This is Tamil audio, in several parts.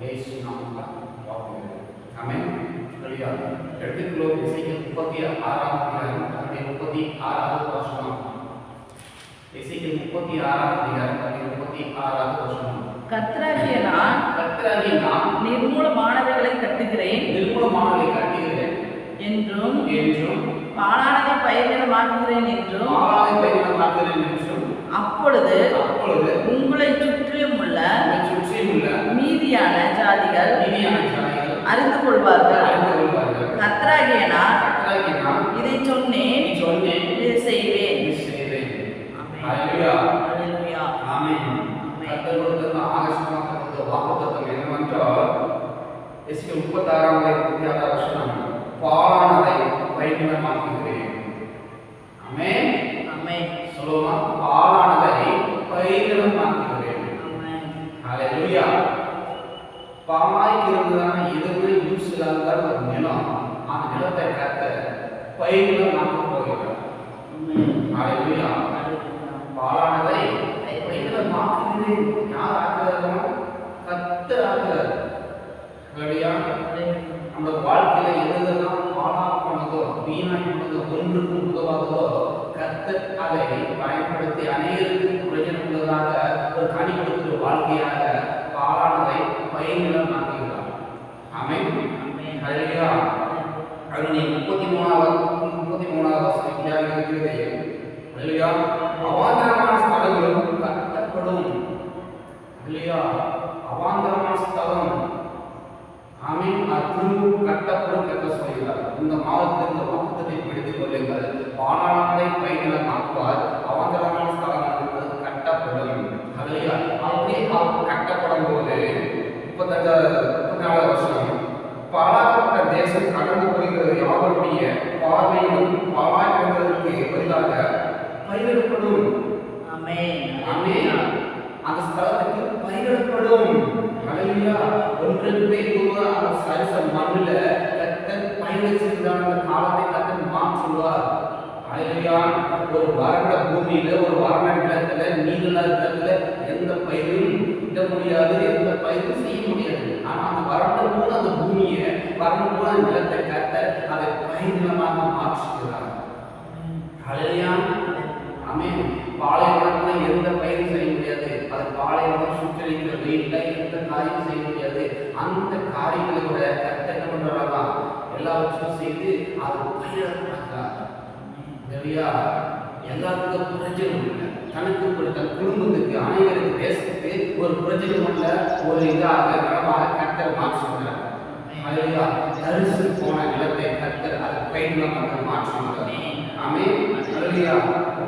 இயேசு நாமத்தில் வாழ்த்துகிறேன். ஆமென். ஹல்லேலூயா. எடுத்துக்கொள்ளும் எசேக்கியேல் 36ஆம் அதிகாரம் அதனுடைய 36வது வசனம். எசேக்கியேல் 36ஆம் அதிகாரம் அதனுடைய 36வது வசனம். கர்த்தராகிய நான் நிர்மூலமானவைகளை கட்டுகிறேன் என்றும் பாழானதை பயிரிடமாக்குகிறேன் என்றும் அப்பொழுது உங்களை சுற்றிலும் உள்ள மீதியான ஜாதிகள் அறிந்து கொள்வார்கள். கர்த்தராகிய நான் இதை சொன்னேன், இதை செய்வேன். ஹல்லேலூயா. ஆமென். கர்த்தருடைய ஆகர்ஷணமான வாக்குத்தத்தம் என்னவென்றால் எசேக்கியேல் 36ஆம் வசனம், பாழானதை பயிரிடமாக்குகிறேன். ஆமென். ஆமென். சொல்லுமா, பாழானதை பயிரிடமாக்குகிறேன். ஆமென். ஹல்லேலூயா. பாழாய்க்கு இருந்ததான எதுவுமே யூஸ் இல்லாத ஒரு நிலம், அந்த நிலத்தை கர்த்தர் பயிரிடமாக்க போகிறார். ஹல்லேலூயா. பாழானதை பயிரிடமாக்குகிறேன். யார் ஆக்குகிறார்? கர்த்தர் ஆக்குகிறார். ஹல்லேலூயா. நம்ம வாழ்க்கையில எதெல்லாம் பாழாய் போனதோ, வீணாய் போனதோ, ஒன்றுக்கும் உதவாததோ, கர்த்தர் அதை பயன்படுத்தி அநேகருக்கு பிரயோஜனம் உள்ளதாக ஒரு கனி கொடுக்கிற வாழ்க்கையாக பாழானதை பயிரிடமாக்குகிறார். ஆமென். ஹல்லேலூயா. அதனுடைய 33வது வசனம் இருக்கிறது. ஹல்லேலூயா. அவாந்தரமான ஸ்தலங்களும் கட்டப்படும். ஹல்லேலூயா. அவாந்தரமான ஸ்தலம், ஆமென், அது கட்டப்படும் என்று சொல்கிறார். இந்த மாதத்தில் இந்த வாக்குத்தத்தை பிடித்துக் கொள்ளுங்கள். பாழானதை பயிரிடமாக்குவார், அவாந்தரமான ஸ்தலங்கள் கட்டப்படும். ஹல்லேலூயா. அப்படியே கட்டப்படும் போது 34வது வசனம், பாழாக்கப்பட்ட தேசம் கடந்து போகிறது, அவருடைய பார்வையிலும் பாழாய் கிடந்ததற்கு பதிலாக பயிரிடப்படும். ஆமென். ஆமென். அந்த ஸ்தலத்துக்கு பயிரிடப்படும். ஹல்லேலூயா. ஒன்றுமே அந்த சரிச மண்ணில் கர்த்தர் பயிரிடுகிறார். அந்த காலத்தை கர்த்தர் மாற்றுவார். ஹல்லேலூயா. ஒரு வறண்ட பூமியில, ஒரு வறண்ட நிலத்துல, நீரில்லாத நிலத்துல எந்த பயிரும் இட முடியாது, எந்த பயிரும் செய்ய முடியாது. ஆனா அந்த வறண்ட போது அந்த பூமியை, வறண்ட போது அந்த நிலத்தை கர்த்தர் அதை பயிரிடமாக மாற்றுகிறார். ஹல்லேலூயா. ஆமென். பாலைவனத்துல எந்த பயிரும் செய்ய முடியாது. அது பாலைவனம் சுற்றறிக்கிற வெயில்ல எந்த காரியம் செய்ய முடியாது. அந்த காரியங்களை கூட கர்த்தர் என்ன பண்றாரா, எல்லாவற்றையும் செய்து அது பயிரிடப்படுகிறார். ஹல்லேலூயா. எல்லாத்துக்கும் பிரயோஜனம் இல்லை. தனக்கு, தன் குடும்பத்துக்கு, அனைவருக்கு, தேசத்துக்கு ஒரு பிரயோஜனம் உள்ள ஒரு இதாக நலமாக கர்த்தர் மாற்றுகிறார். ஹல்லேலூயா. தரிசு போன நிலத்தை கர்த்தர் அதை பயிரிடமாக மாற்றுகிறார். ஆமென். ஹல்லேலூயா.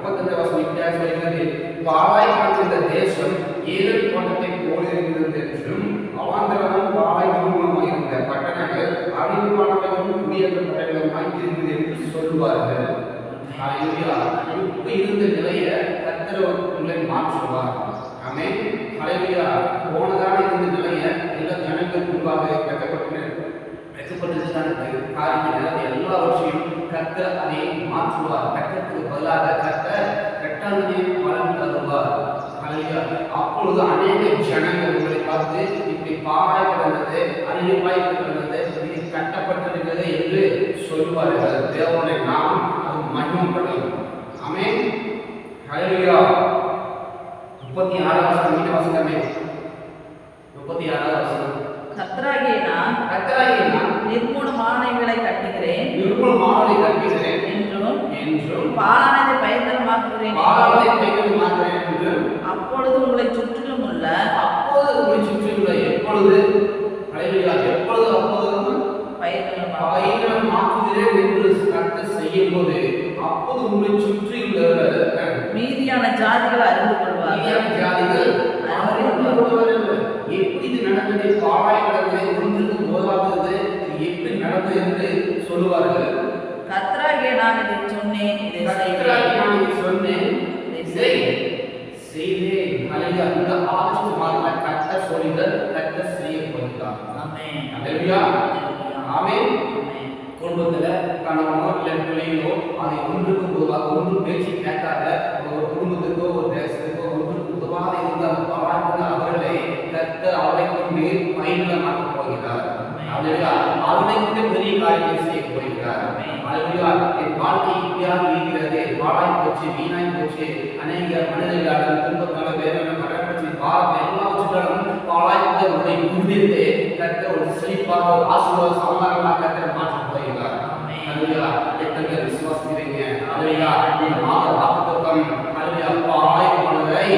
35வது வசனம் இப்படியாக சொல்கிறது, பாழாய் கிடந்த தேசம் ஏதேன் தோட்டத்தை போலிருக்கிறது என்றும் அவாந்தரமும் பாழாய் நிர்மூலமாய் இருந்த பட்டணங்கள் அழிவுபானவைகளும் குடியேற்றப்பட்டவர்களுமாய் இருக்குது என்று சொல்வார்கள். ஹல்லேலூயா. இப்ப இருந்த நிலையை கர்த்தர் உங்களை மாற்றுவார். ஆமென். ஹல்லேலூயா. போனதான இருந்த நிலையை எல்லா ஜனங்களுக்கு முன்பாக எல்லாவற்றையும் கர்த்தர் அதை மாற்றுவார். கர்த்தருக்கு பதிலாக கர்த்தர் இரண்டாவது பலன் தருவார். ஹல்லேலூயா. அப்பொழுது அநேக ஜனங்கள் உங்களை பார்த்து, இப்படி பாழாய் கிடந்தது, அழிவாய் கிடந்தது, இது கட்டப்பட்டிருக்கிறது என்று சொல்வார்கள். தேவனுடைய நாம் அது மகிமைப்படும். ஆமென். ஹல்லேலூயா. 36வது வசனம் மீண்டும் வாசிக்கலாமே. 36வது வசனம். கர்த்தராகிய நான் நிர்மூலமானவைகளை கட்டுகிறேன் என்றும் பாழானதை பயிரிடமாக்குகிறேன் என்றும் அப்பொழுது உங்களை சுற்றிலும் உள்ள எப்பொழுது பயிரிடமாக்குகிறேன் என்று கர்த்தர் செய்யும் போது அப்போது உங்களை சுற்றியுள்ள மீதியான ஜாதிகள் அறிந்து கொள்வார்கள். எப்படி இது நடந்தது, பாழாய் கிடந்தது, ஒன்றுக்கு போதாதது, எப்படி நடந்தது என்று சொல்லுவார்கள். கர்த்தராகிய நான் இதை சொன்னேன், இதை செய்தேன். ஹல்லேலூயா. இந்த ஆகஸ்ட் மாதத்தில் கர்த்தர் சொல்லிட்டார், கர்த்தர் செய்ய போகிறார். ஆமென். ஹல்லேலூயா. ஆமென். குடும்பத்துல கணவனோ இல்லை பிள்ளைகளோ அதை ஒன்றுக்கு பொதுவாக ஒன்று பேச்சு கேட்காத ஒரு குடும்பத்துக்கோ ஒரு தேசத்துக்கோ ஒன்றுக்கு பொதுவாக இருந்த அவர்களை கர்த்தர் அவரை கொண்டு பயிர்களை மாற்ற போகிறார். அல்லேலூயா. அதை விட பெரிய காரியங்களை செய்ய போகிறார். அல்லேலூயா. என் வாழ்க்கை இப்படியாக இருக்கிறது, பாழாய் போச்சு, வீணாய் போச்சு, அநேக மனிதர்களால் துன்பத்தால வேதனை கடற்கட்சி பாரத்தை எல்லாம் வச்சுட்டாலும் பாழாய் போய் உறுதித்து கர்த்தர் ஒரு செழிப்பாக ஒரு ஆசீர்வாத சமாதானமாக கர்த்தர் மாற்ற போகிறார். அல்லேலூயா. எத்தனை விசுவாசிக்கிறீங்க? அல்லேலூயா. இந்த மாத வாக்குத்தத்தம் அல்லேலூயா பாழாய் போனதை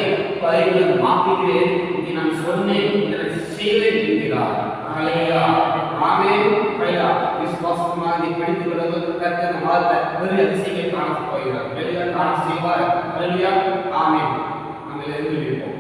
பயிர்களை மாற்றுகிறேன், இதை நான் சொன்னேன், இதை செய்வேன் என்கிறார். அல்லேலூயா. ஆமென். அல்லேலூயா. விசுவாசமாக இதை பிடித்துக் கொள்வதற்கு கர்த்தர் இந்த மாதத்தில் பெரிய அதிசயங்களை காண போகிறார். அல்லேலூயா. காண செய்வார். அல்லேலூயா. ஆமென். நம்ம எழுந்திருப்போம்.